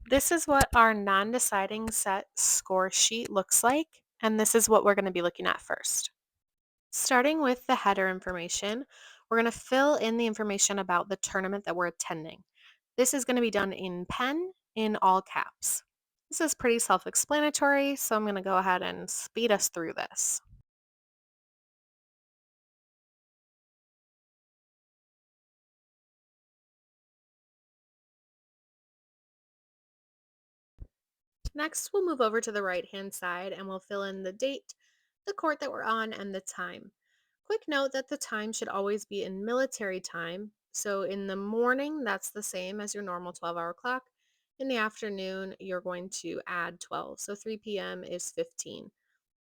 This is what our non-deciding set score sheet looks like, and this is what we're going to be looking at first. Starting with the header information, we're going to fill in the information about the tournament that we're attending. This is going to be done in pen in all caps. This is pretty self-explanatory, so I'm going to go ahead and speed us through this. Next, we'll move over to the right-hand side and we'll fill in the date, the court that we're on, and the time. Quick note that the time should always be in military time. So in the morning, that's the same as your normal 12-hour clock. In the afternoon, you're going to add 12. So 3 p.m. is 15.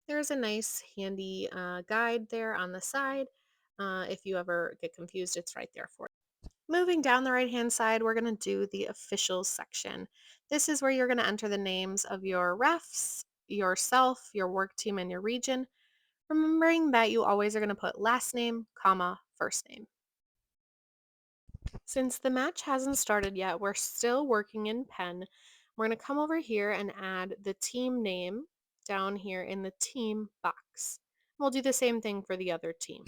There's a nice handy guide there on the side. If you ever get confused, it's right there for you. Moving down the right-hand side, we're going to do the officials section. This is where you're going to enter the names of your refs, yourself, your work team, and your region, remembering that you always are going to put last name, comma, first name. Since the match hasn't started yet, we're still working in pen. We're going to come over here and add the team name down here in the team box. We'll do the same thing for the other team.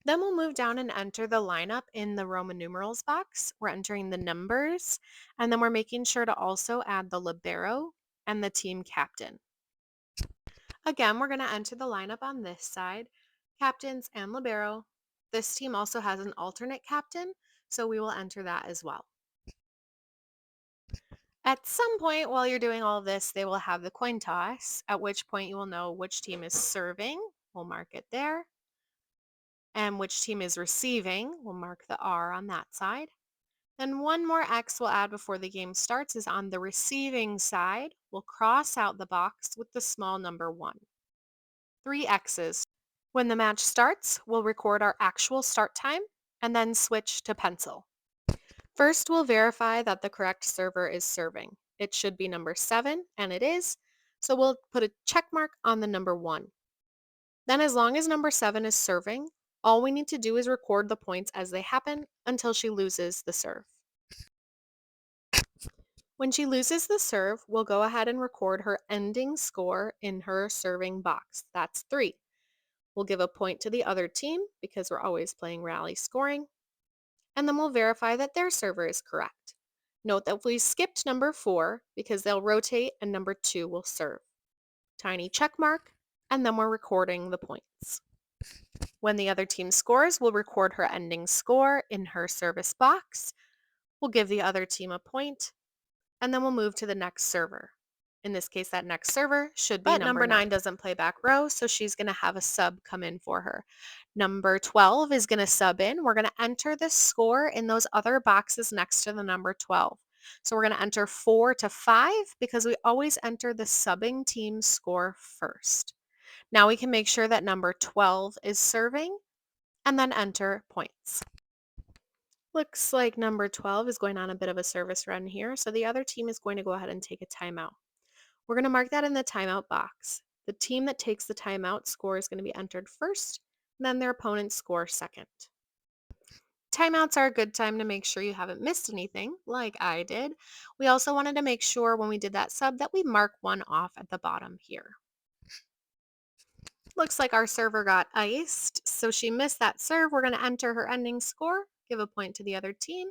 Then we'll move down and enter the lineup in the Roman numerals box. We're entering the numbers, and then we're making sure to also add the libero and the team captain. Again, we're going to enter the lineup on this side, captains and libero. This team also has an alternate captain, so we will enter that as well. At some point while you're doing all of this, they will have the coin toss, at which point you will know which team is serving. We'll mark it there. And which team is receiving. We'll mark the R on that side. Then one more X we'll add before the game starts is on the receiving side. We'll cross out the box with the small number 1. 3 X's. When the match starts, we'll record our actual start time and then switch to pencil. First, we'll verify that the correct server is serving. It should be number 7, and it is, so we'll put a check mark on the number 1. Then as long as number 7 is serving, all we need to do is record the points as they happen until she loses the serve. When she loses the serve, we'll go ahead and record her ending score in her serving box. That's 3. We'll give a point to the other team because we're always playing rally scoring. And then we'll verify that their server is correct. Note that we skipped number 4 because they'll rotate and number 2 will serve. Tiny check mark, and then we're recording the points. When the other team scores, we'll record her ending score in her service box. We'll give the other team a point, and then we'll move to the next server. In this case, that next server should be number 9 doesn't play back row, so she's going to have a sub come in for her. Number 12 is going to sub in. We're going to enter the score in those other boxes next to the number 12. So we're going to enter 4 to 5 because we always enter the subbing team's score first. Now we can make sure that number 12 is serving and then enter points. Looks like number 12 is going on a bit of a service run here, so the other team is going to go ahead and take a timeout. We're going to mark that in the timeout box. The team that takes the timeout score is going to be entered first, and then their opponent's score second. Timeouts are a good time to make sure you haven't missed anything, like I did. We also wanted to make sure when we did that sub that we mark one off at the bottom here. Looks like our server got iced, so she missed that serve. We're going to enter her ending score, give a point to the other team,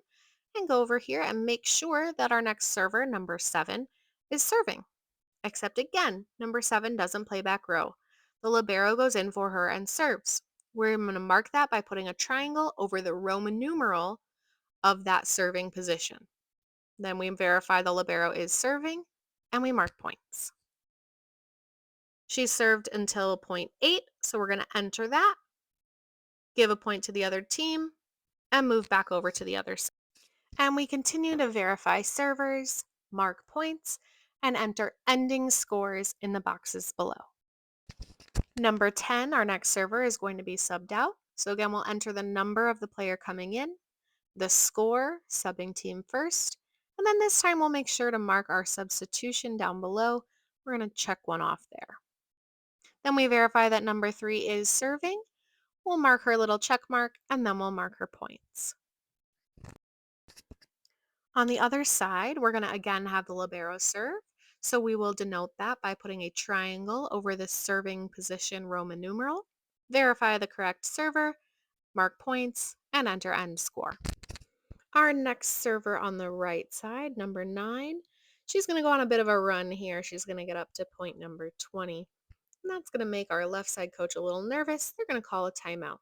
and go over here and make sure that our next server, number 7, is serving. Except again, number 7 doesn't play back row. The libero goes in for her and serves. We're going to mark that by putting a triangle over the Roman numeral of that serving position. Then we verify the libero is serving, and we mark points. She served until point 8, so we're going to enter that, give a point to the other team, and move back over to the other side. And we continue to verify servers, mark points, and enter ending scores in the boxes below. Number 10, our next server, is going to be subbed out. So again, we'll enter the number of the player coming in, the score, subbing team first, and then this time we'll make sure to mark our substitution down below. We're going to check one off there. Then we verify that number 3 is serving. We'll mark her little check mark, and then we'll mark her points. On the other side, we're going to again have the libero serve. So we will denote that by putting a triangle over the serving position Roman numeral, verify the correct server, mark points, and enter end score. Our next server on the right side, number 9, she's going to go on a bit of a run here. She's going to get up to point number 20. And that's going to make our left side coach a little nervous. They're going to call a timeout.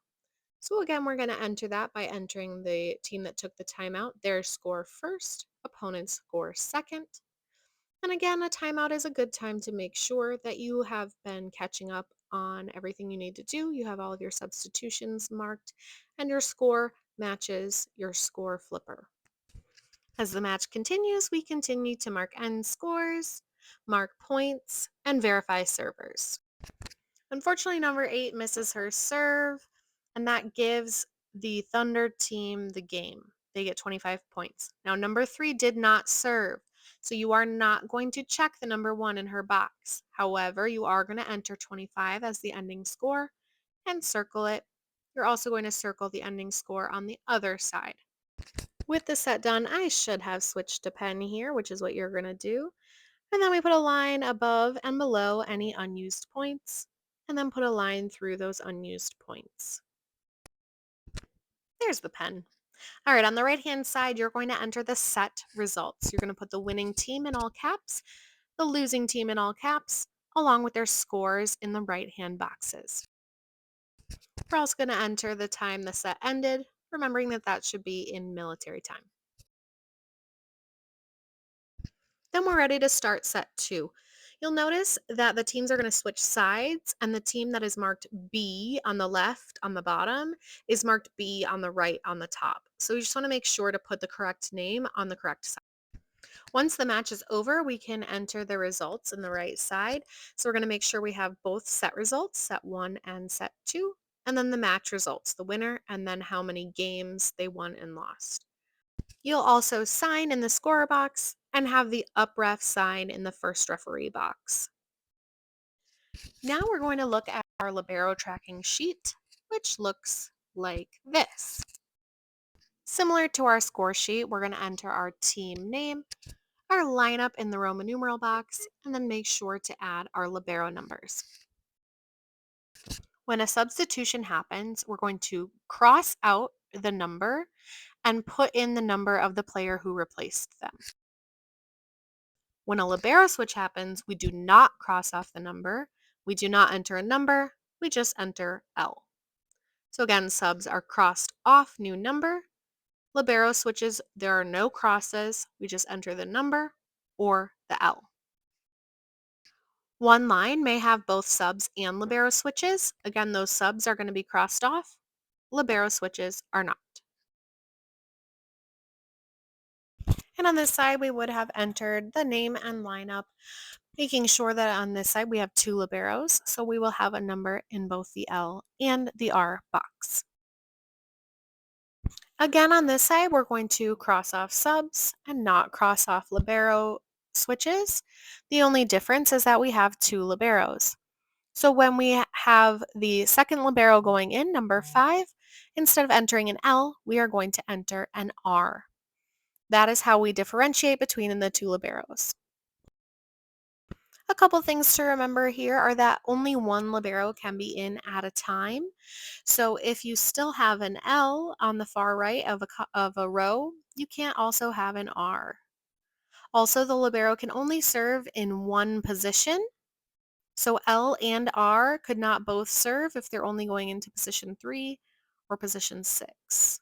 So again, we're going to enter that by entering the team that took the timeout, their score first, opponent's score second. And again, a timeout is a good time to make sure that you have been catching up on everything you need to do. You have all of your substitutions marked, and your score matches your score flipper. As the match continues, we continue to mark end scores, mark points, and verify servers. Unfortunately, number 8 misses her serve, and that gives the Thunder team the game. They get 25 points. Now, number 3 did not serve, so you are not going to check the number 1 in her box. However, you are going to enter 25 as the ending score and circle it. You're also going to circle the ending score on the other side. With the set done, I should have switched to pen here, which is what you're going to do. And then we put a line above and below any unused points, and then put a line through those unused points. There's the pen. All right, on the right-hand side, you're going to enter the set results. You're going to put the winning team in all caps, the losing team in all caps, along with their scores in the right-hand boxes. We're also going to enter the time the set ended, remembering that that should be in military time. Then we're ready to start set 2. You'll notice that the teams are going to switch sides, and the team that is marked B on the left on the bottom is marked B on the right on the top. So you just want to make sure to put the correct name on the correct side. Once the match is over, we can enter the results in the right side. So we're going to make sure we have both set results, set 1 and set 2, and then the match results, the winner, and then how many games they won and lost. You'll also sign in the scorer box and have the up ref sign in the first referee box. Now we're going to look at our libero tracking sheet, which looks like this. Similar to our score sheet, we're going to enter our team name, our lineup in the Roman numeral box, and then make sure to add our libero numbers. When a substitution happens, we're going to cross out the number and put in the number of the player who replaced them. When a libero switch happens, we do not cross off the number. We do not enter a number. We just enter L. So again, subs are crossed off, new number. Libero switches, there are no crosses. We just enter the number or the L. One line may have both subs and libero switches. Again, those subs are going to be crossed off. Libero switches are not. And on this side, we would have entered the name and lineup, making sure that on this side we have 2 liberos, so we will have a number in both the L and the R box. Again, on this side, we're going to cross off subs and not cross off libero switches. The only difference is that we have 2 liberos. So when we have the second libero going in, number 5, instead of entering an L, we are going to enter an R. That is how we differentiate between the 2 liberos. A couple things to remember here are that only one libero can be in at a time. So if you still have an L on the far right of a row, you can't also have an R. Also, the libero can only serve in one position. So L and R could not both serve if they're only going into position 3 or position 6.